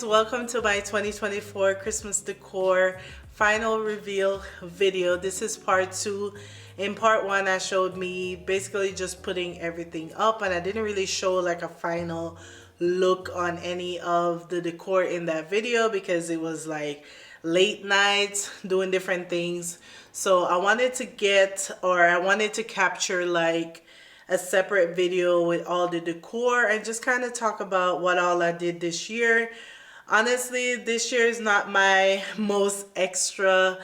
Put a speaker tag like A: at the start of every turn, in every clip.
A: guys, welcome to my 2024 Christmas decor final reveal video. This is part 2. In part 1 I showed me basically just putting everything up, and I didn't really show like a final look on any of the decor in that video because it was like late nights doing different things. So I wanted to capture like a separate video with all the decor and just kind of talk about what all I did this year. Honestly, this year is not my most extra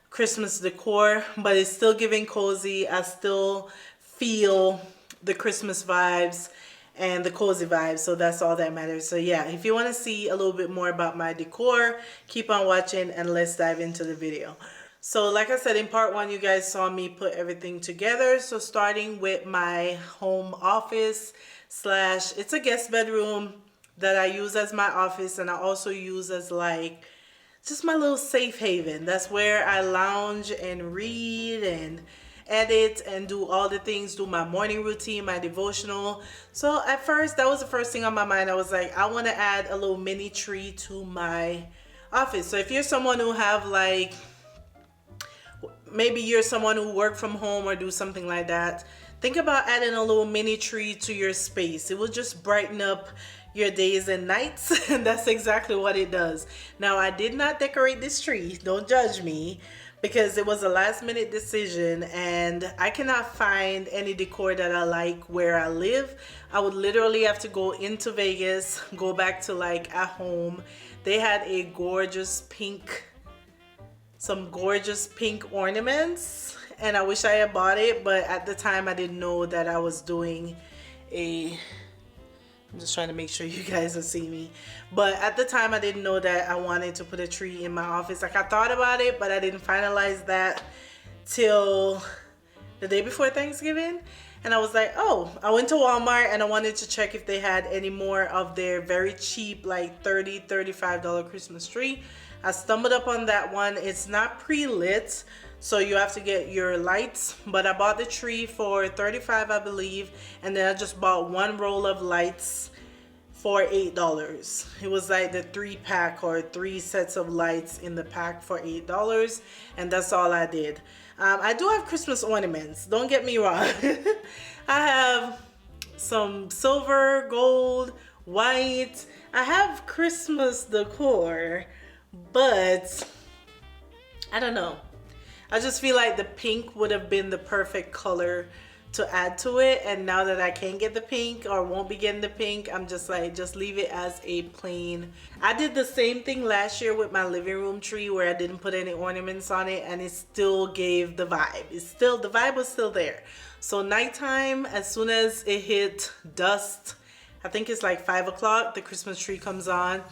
A: Christmas decor, but it's still giving cozy. I still feel the Christmas vibes and the cozy vibes, so that's all that matters. So yeah, if you want to see a little bit more about my decor, keep on watching and let's dive into the video. So like I said, in part 1 you guys saw me put everything together. So starting with my home office slash, it's a guest bedroom that I use as my office, and I also use as like just my little safe haven. That's where I lounge and read and edit and do all the things, do my morning routine, my devotional. So at first, that was the first thing on my mind. I was like, I want to add a little mini tree to my office. So if you're someone who have like, maybe you're someone who work from home or do something like that, think about adding a little mini tree to your space. It will just brighten up your days and nights, and that's exactly what it does. Now, I did not decorate this tree, don't judge me, because it was a last minute decision and I cannot find any decor that I like where I live. I would literally have to go into Vegas, go back to like at home. They had a gorgeous pink, some gorgeous pink ornaments, and I wish I had bought it, but at the time I didn't know that I was doing I'm just trying to make sure you guys will see me. But at the time I didn't know that I wanted to put a tree in my office. Like, I thought about it, but I didn't finalize that till the day before Thanksgiving. And I was like, oh, I went to Walmart and I wanted to check if they had any more of their very cheap, like $30, $35 Christmas tree. I stumbled up on that one. It's not pre-lit, so you have to get your lights, but I bought the tree for $35, I believe, and then I just bought one roll of lights for $8. It was like the 3-pack or 3 sets of lights in the pack for $8, and that's all I did. I do have Christmas ornaments, don't get me wrong. I have some silver, gold, white. I have Christmas decor, but I don't know. I just feel like the pink would have been the perfect color to add to it, and now that I can't get the pink or won't be getting the pink, I'm just like, just leave it as a plain. I did the same thing last year with my living room tree where I didn't put any ornaments on it, and it still gave the vibe. The vibe was still there. So nighttime, as soon as it hit dusk, I think it's like 5 o'clock, the Christmas tree comes on.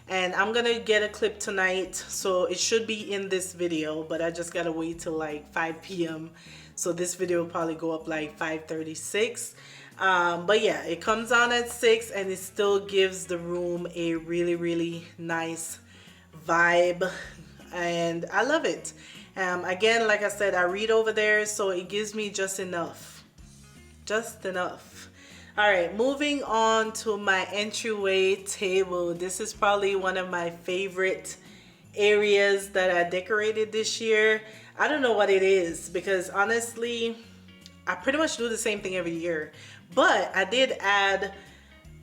A: And I'm gonna get a clip tonight, so it should be in this video, but I just gotta wait till like 5 p.m. So this video will probably go up like 5:36. But yeah, it comes on at 6 and it still gives the room a really, really nice vibe, and I love it. Again, like I said, I read over there, so it gives me just enough. Just enough. Alright, moving on to my entryway table. This is probably one of my favorite areas that I decorated this year. I don't know what it is, because honestly, I pretty much do the same thing every year. But I did add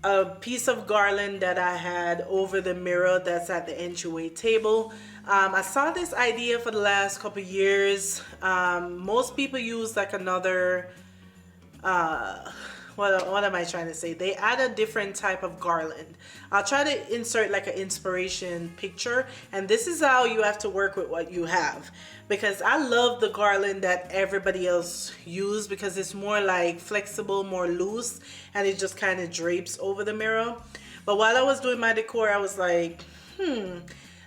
A: a piece of garland that I had over the mirror that's at the entryway table. I saw this idea for the last couple years. Most people use like another what am I trying to say? They add a different type of garland. I'll try to insert like an inspiration picture, and this is how you have to work with what you have, because I love the garland that everybody else use because it's more like flexible, more loose, and it just kind of drapes over the mirror. But while I was doing my decor, I was like,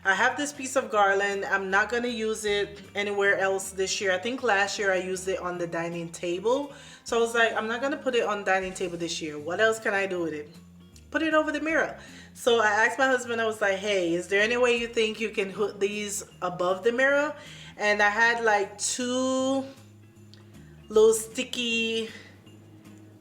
A: I have this piece of garland. I'm not gonna use it anywhere else this year. I think last year I used it on the dining table. So I was like, I'm not gonna put it on the dining table this year. What else can I do with it? Put it over the mirror. So I asked my husband, I was like, hey, is there any way you think you can hook these above the mirror? And I had like 2 little sticky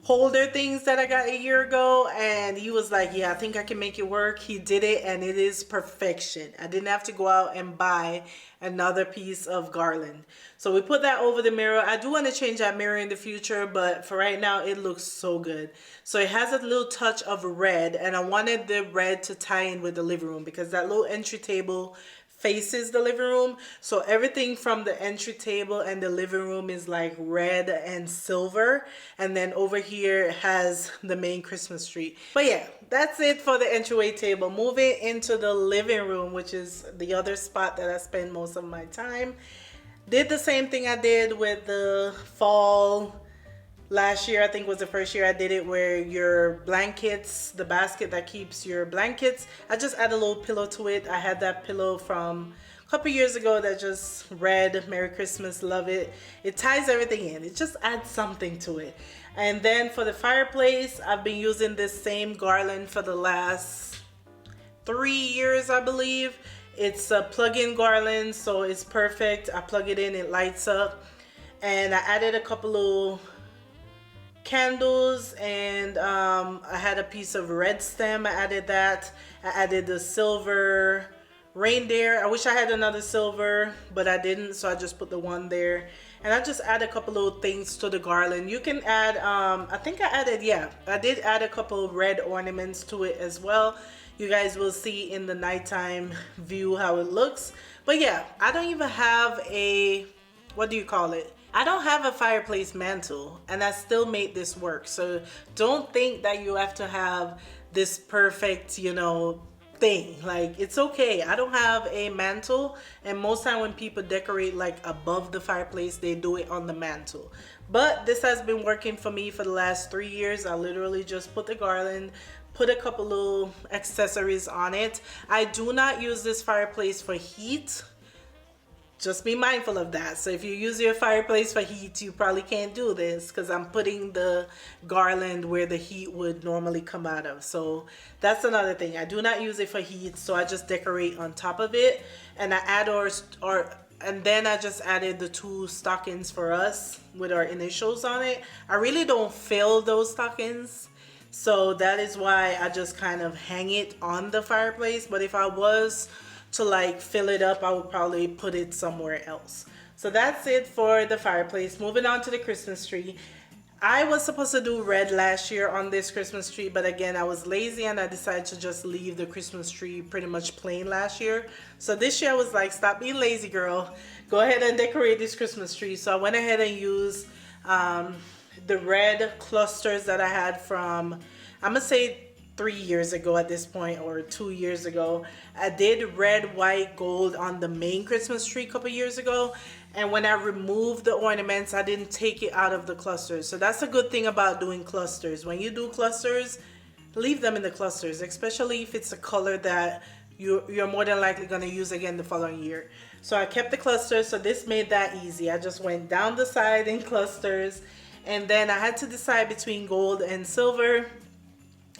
A: holder things that I got a year ago, and he was like, yeah, I think I can make it work. He did it, and it is perfection. I didn't have to go out and buy another piece of garland. So we put that over the mirror. I do want to change that mirror in the future, but for right now it looks so good. So it has a little touch of red, and I wanted the red to tie in with the living room because that little entry table faces the living room, so everything from the entry table and the living room is like red and silver, and then over here has the main Christmas tree. But yeah, that's it for the entryway table. Moving into the living room, which is the other spot that I spend most of my time. Did the same thing I did with the fall. Last year, I think was the first year I did it, where your blankets, the basket that keeps your blankets, I just add a little pillow to it. I had that pillow from a couple years ago that just read Merry Christmas, love it. It ties everything in. It just adds something to it. And then for the fireplace, I've been using this same garland for the last 3 years, I believe. It's a plug-in garland, so it's perfect. I plug it in, it lights up. And I added a couple of candles, and I had a piece of red stem. I added that. I added the silver reindeer. I wish I had another silver, but I didn't, so I just put the one there. And I just add a couple little things to the garland. You can add I think I added, yeah, I did add a couple of red ornaments to it as well. You guys will see in the nighttime view how it looks. But yeah, I don't even have a, what do you call it, I don't have a fireplace mantle, and I still made this work. So don't think that you have to have this perfect, you know, thing. Like, it's okay. I don't have a mantle, and most time when people decorate like above the fireplace, they do it on the mantle. But this has been working for me for the last 3 years. I literally just put the garland, put a couple little accessories on it. I do not use this fireplace for heat. Just be mindful of that. So if you use your fireplace for heat, you probably can't do this because I'm putting the garland where the heat would normally come out of. So that's another thing. I do not use it for heat, so I just decorate on top of it. And I add and then I just added the 2 stockings for us with our initials on it. I really don't fill those stockings, so that is why I just kind of hang it on the fireplace. But if I was to like fill it up, I would probably put it somewhere else. So that's it for the fireplace. Moving on to the Christmas tree. I was supposed to do red last year on this Christmas tree, but again, I was lazy and I decided to just leave the Christmas tree pretty much plain last year. So this year I was like, stop being lazy, girl. Go ahead and decorate this Christmas tree. So I went ahead and used the red clusters that I had from, I'm gonna say 3 years ago at this point, or 2 years ago. I did red, white, gold on the main Christmas tree a couple years ago, and when I removed the ornaments, I didn't take it out of the clusters. So that's a good thing about doing clusters. When you do clusters, leave them in the clusters, especially if it's a color that you're more than likely going to use again the following year. So I kept the clusters, so this made that easy. I just went down the side in clusters, and then I had to decide between gold and silver.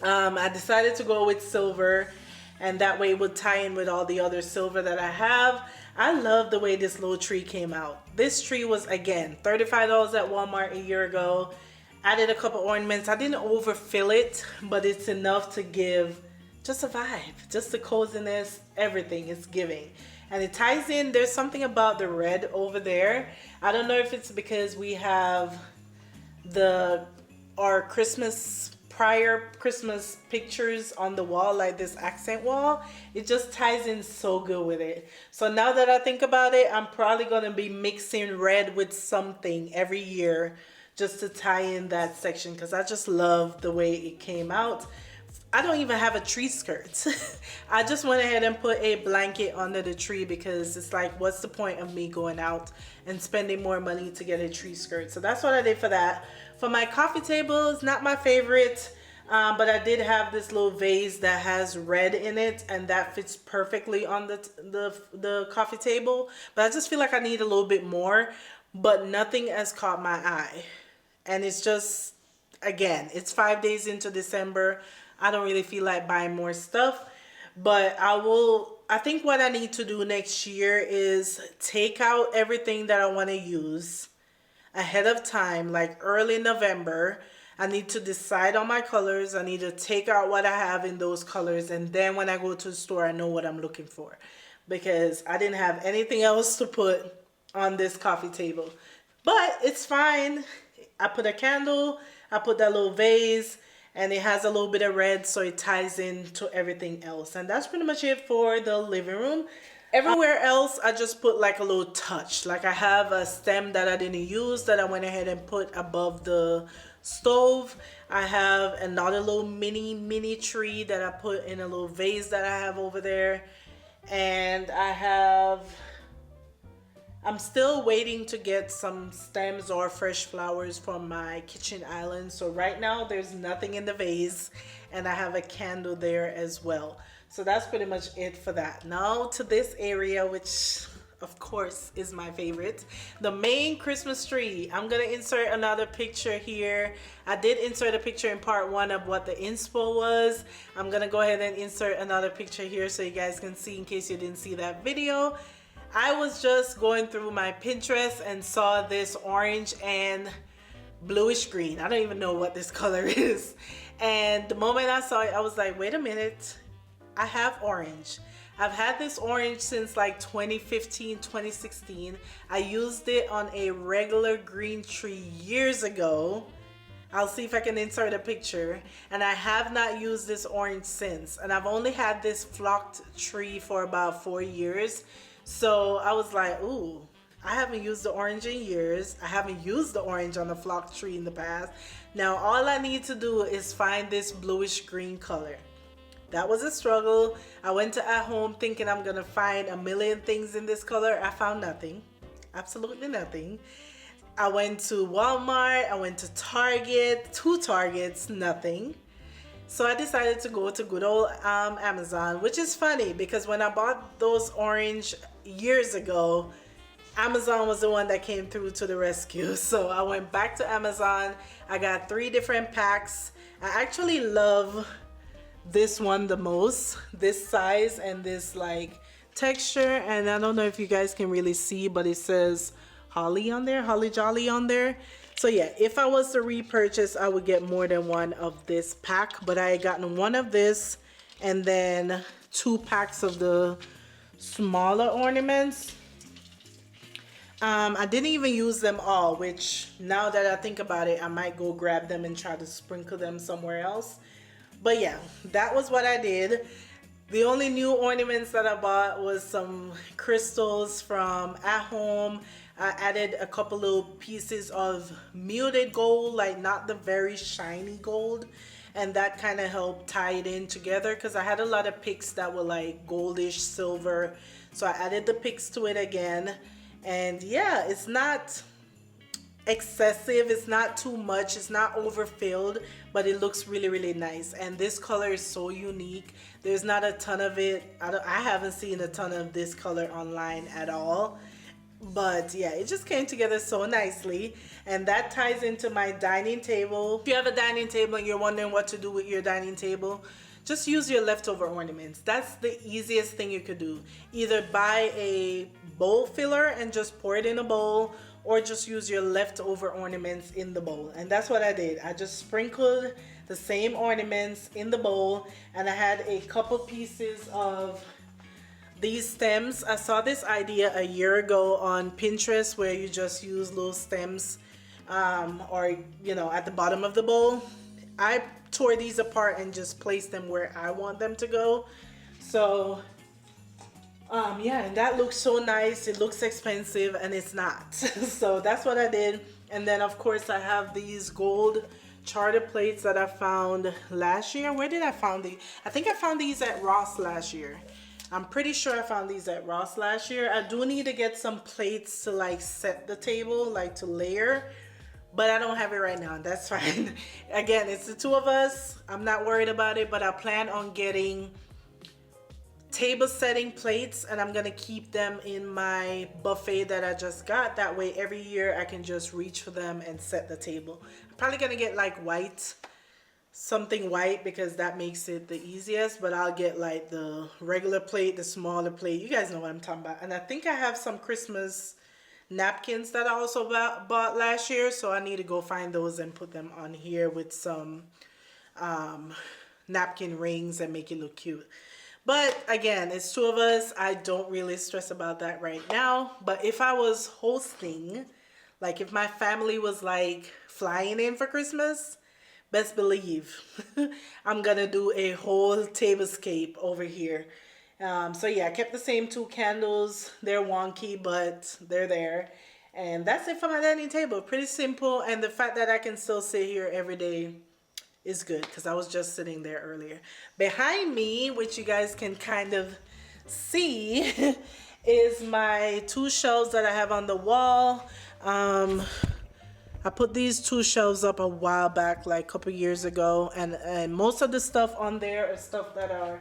A: I decided to go with silver, and that way it would tie in with all the other silver that I have. I love the way this little tree came out. This tree was, again, $35 at Walmart a year ago. Added a couple ornaments. I didn't overfill it, but it's enough to give just a vibe, just the coziness, everything is giving. And it ties in, there's something about the red over there. I don't know if it's because we have our prior Christmas pictures on the wall, like this accent wall. It just ties in so good with it. So now that I think about it, I'm probably going to be mixing red with something every year just to tie in that section, because I just love the way it came out. I don't even have a tree skirt. I just went ahead and put a blanket under the tree because it's like, what's the point of me going out and spending more money to get a tree skirt? So that's what I did for that. For my coffee table, it's not my favorite, but I did have this little vase that has red in it, and that fits perfectly on the coffee table. But I just feel like I need a little bit more, but nothing has caught my eye. And it's just, again, it's 5 days into December. I don't really feel like buying more stuff, but I think what I need to do next year is take out everything that I want to use ahead of time, like early November. I need to decide on my colors. I need to take out what I have in those colors, and then when I go to the store, I know what I'm looking for, because I didn't have anything else to put on this coffee table. But it's fine. I put a candle, I put that little vase, and it has a little bit of red, so it ties into everything else. And that's pretty much it for the living room. Everywhere else, I just put like a little touch. Like I have a stem that I didn't use that I went ahead and put above the stove. I have another little mini tree that I put in a little vase that I have over there. And I'm still waiting to get some stems or fresh flowers from my kitchen island. So right now there's nothing in the vase, and I have a candle there as well. So that's pretty much it for that. Now to this area, which of course is my favorite, the main Christmas tree. I'm gonna insert another picture here. I did insert a picture in part 1 of what the inspo was. I'm gonna go ahead and insert another picture here so you guys can see, in case you didn't see that video. I was just going through my Pinterest and saw this orange and bluish green. I don't even know what this color is. And the moment I saw it, I was like, wait a minute, I have orange. I've had this orange since like 2015, 2016. I used it on a regular green tree years ago. I'll see if I can insert a picture. And I have not used this orange since. And I've only had this flocked tree for about 4 years. So I was like, ooh, I haven't used the orange in years. I haven't used the orange on the flocked tree in the past. Now all I need to do is find this bluish green color. That was a struggle. I went to At Home thinking I'm gonna find a million things in this color. I found nothing, absolutely nothing. I went to Walmart, I went to Target, 2 Targets, nothing. So I decided to go to good old Amazon, which is funny because when I bought those orange years ago, Amazon was the one that came through to the rescue. So I went back to Amazon. I got 3 different packs. I actually love this one the most, this size and this like texture. And I don't know if you guys can really see, but it says holly on there, holly jolly on there. So yeah, if I was to repurchase, I would get more than one of this pack, but I had gotten one of this and then 2 packs of the smaller ornaments. I didn't even use them all, which now that I think about it, I might go grab them and try to sprinkle them somewhere else. But yeah, that was what I did. The only new ornaments that I bought was some crystals from At Home. I added a couple little pieces of muted gold, like not the very shiny gold. And that kind of helped tie it in together because I had a lot of picks that were like goldish silver. So I added the picks to it again. And yeah, it's not excessive, it's not too much, it's not overfilled, but it looks really, really nice. And this color is so unique. There's not a ton of it. I haven't seen a ton of this color online at all. But yeah, it just came together so nicely. And that ties into my dining table. If you have a dining table and you're wondering what to do with your dining table, just use your leftover ornaments. That's the easiest thing you could do. Either buy a bowl filler and just pour it in a bowl, or just use your leftover ornaments in the bowl. And that's what I did. I just sprinkled the same ornaments in the bowl, and I had a couple pieces of these stems. I saw this idea a year ago on Pinterest where you just use little stems or you know, at the bottom of the bowl. I tore these apart and just placed them where I want them to go. So yeah, and that looks so nice. It looks expensive and it's not. So that's what I did. And then of course I have these gold charter plates that I found last year. Where did I find these? I think I found these at Ross last year. I'm pretty sure I found these at Ross last year. I do need to get some plates to like set the table, like to layer, but I don't have it right now. That's fine. Again, it's the 2 of us. I'm not worried about it, but I plan on getting table setting plates, and I'm gonna keep them in my buffet that I just got. That way every year I can just reach for them and set the table. I'm probably gonna get like white, something white, because that makes it the easiest, but I'll get like the regular plate, the smaller plate. You guys know what I'm talking about. And I think I have some Christmas napkins that I also bought last year. So I need to go find those and put them on here with some napkin rings and make it look cute. But again, it's two of us. I don't really stress about that right now. But if I was hosting, like if my family was like flying in for Christmas, best believe I'm gonna do a whole tablescape over here. So yeah, I kept the same two candles. They're wonky, but they're there. And that's it for my dining table. Pretty simple. And the fact that I can still sit here every day is good because I was just sitting there earlier. Behind me, which you guys can kind of see, is my two shelves that I have on the wall. I put these two shelves up a while back, like a couple years ago, and most of the stuff on there are stuff that are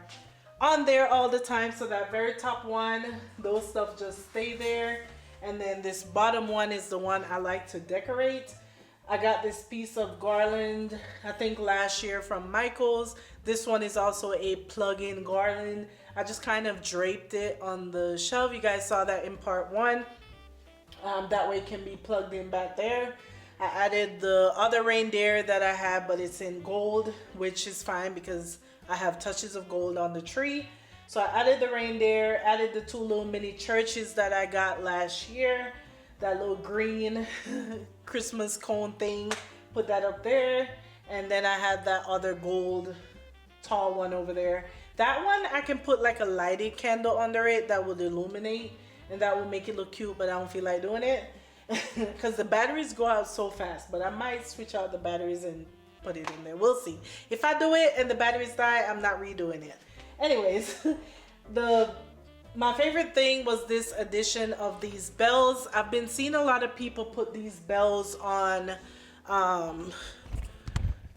A: on there all the time. So that very top one, those stuff just stay there. And then this bottom one is the one I like to decorate. I got this piece of garland, I think last year from Michael's. This one is also a plug-in garland. I just kind of draped it on the shelf. You guys saw that in part one. That way it can be plugged in back there. I added the other reindeer that I have, but it's in gold, which is fine because I have touches of gold on the tree. So I added the reindeer, added the two little mini churches that I got last year. That little green Christmas cone thing, put that up there. And then I had that other gold tall one over there. That one I can put like a lighted candle under it that would illuminate, and that will make it look cute, but I don't feel like doing it because the batteries go out so fast. But I might switch out the batteries and put it in there. We'll see. If I do it and the batteries die, I'm not redoing it. Anyways, my favorite thing was this addition of these bells. I've been seeing a lot of people put these bells on,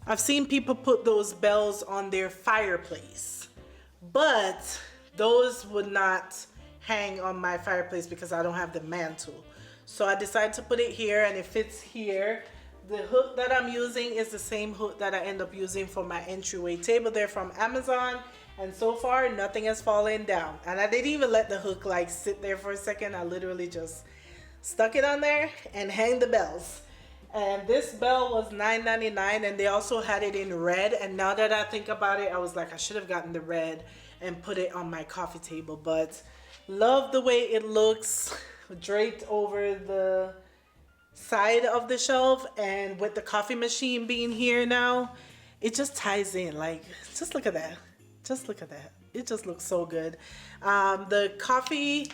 A: I've seen people put those bells on their fireplace, but those would not hang on my fireplace because I don't have the mantle. So I decided to put it here, and it fits here. The hook that I'm using is the same hook that I end up using for my entryway table. They're from Amazon. And so far, nothing has fallen down. And I didn't even let the hook like sit there for a second. I literally just stuck it on there and hang the bells. And this bell was $9.99, and they also had it in red. And now that I think about it, I was like, I should have gotten the red and put it on my coffee table. But love the way it looks draped over the side of the shelf, and with the coffee machine being here now, it just ties in. Like, just look at that. Just look at that. It just looks so good. The coffee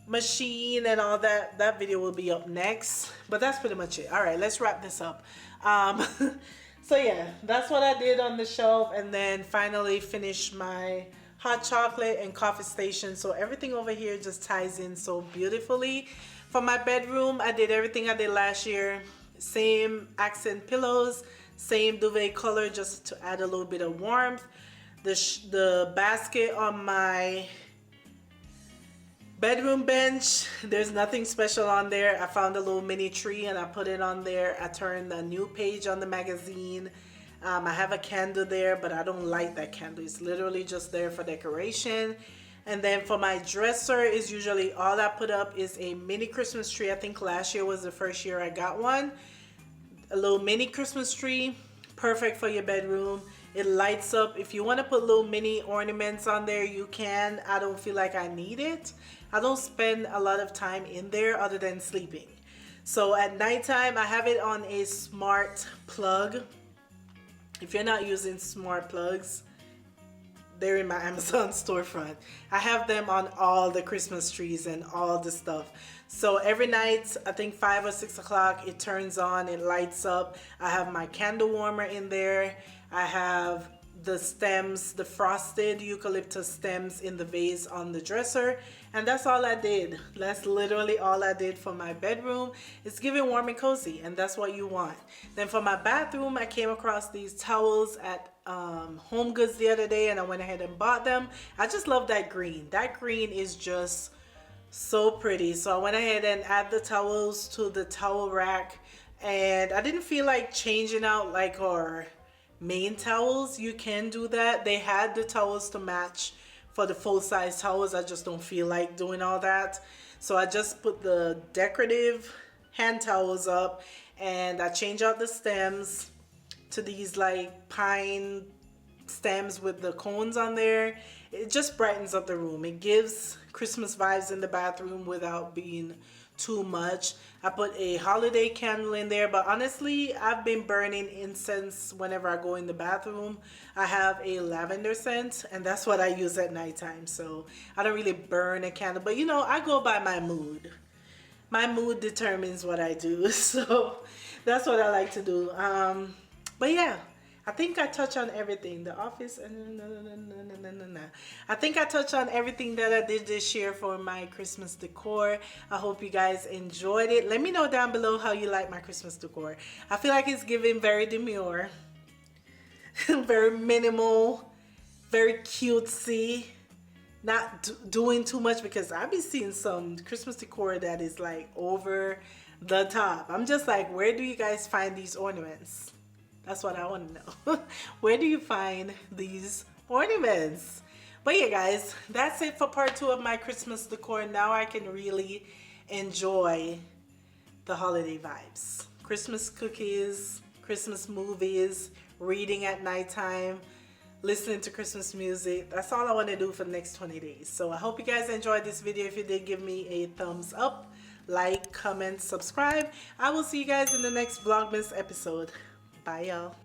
A: machine and all that, that video will be up next. But that's pretty much it. All right, let's wrap this up. So yeah, that's what I did on the shelf. And then finally finished my hot chocolate and coffee station. So everything over here just ties in so beautifully. For my bedroom, I did everything I did last year. Same accent pillows, same duvet color, just to add a little bit of warmth. The basket on my bedroom bench, there's nothing special on there. I found a little mini tree and I put it on there. I turned a new page on the magazine. I have a candle there, but I don't light that candle. It's literally just there for decoration. And then for my dresser, is usually all I put up is a mini Christmas tree. I think last year was the first year I got one. A little mini Christmas tree, perfect for your bedroom. It lights up. If you want to put little mini ornaments on there, you can. I don't feel like I need it. I don't spend a lot of time in there other than sleeping. So at nighttime, I have it on a smart plug. If you're not using smart plugs, they're in my Amazon storefront. I have them on all the Christmas trees and all the stuff. So every night, I think 5 or 6 o'clock, it turns on, it lights up. I have my candle warmer in there. I have the stems, the frosted eucalyptus stems in the vase on the dresser. And that's all I did. That's literally all I did for my bedroom. It's giving warm and cozy, and that's what you want. Then for my bathroom, I came across these towels at Home Goods the other day, and I went ahead and bought them. I just love that green. That green is just so pretty. So I went ahead and add the towels to the towel rack, and I didn't feel like changing out like our main towels. You can do that. They had the towels to match for the full-size towels. I just don't feel like doing all that. So I just put the decorative hand towels up, and I change out the stems to these like pine stems with the cones on there. It just brightens up the room. It gives Christmas vibes in the bathroom without being too much. I put a holiday candle in there, but honestly, I've been burning incense whenever I go in the bathroom. I have a lavender scent, and that's what I use at nighttime. So I don't really burn a candle, but you know, I go by my mood. My mood determines what I do, so that's what I like to do. But yeah, I think I touched on everything. The office, I think I touched on everything that I did this year for my Christmas decor. I hope you guys enjoyed it. Let me know down below how you like my Christmas decor. I feel like it's giving very demure, very minimal, very cutesy. Not doing too much, because I be seeing some Christmas decor that is like over the top. I'm just like, where do you guys find these ornaments? That's what I want to know. Where do you find these ornaments? But yeah, guys, that's it for part 2 of my Christmas decor. Now I can really enjoy the holiday vibes. Christmas cookies, Christmas movies, reading at nighttime, listening to Christmas music. That's all I want to do for the next 20 days. So I hope you guys enjoyed this video. If you did, give me a thumbs up, like, comment, subscribe. I will see you guys in the next Vlogmas episode. Bye, y'all.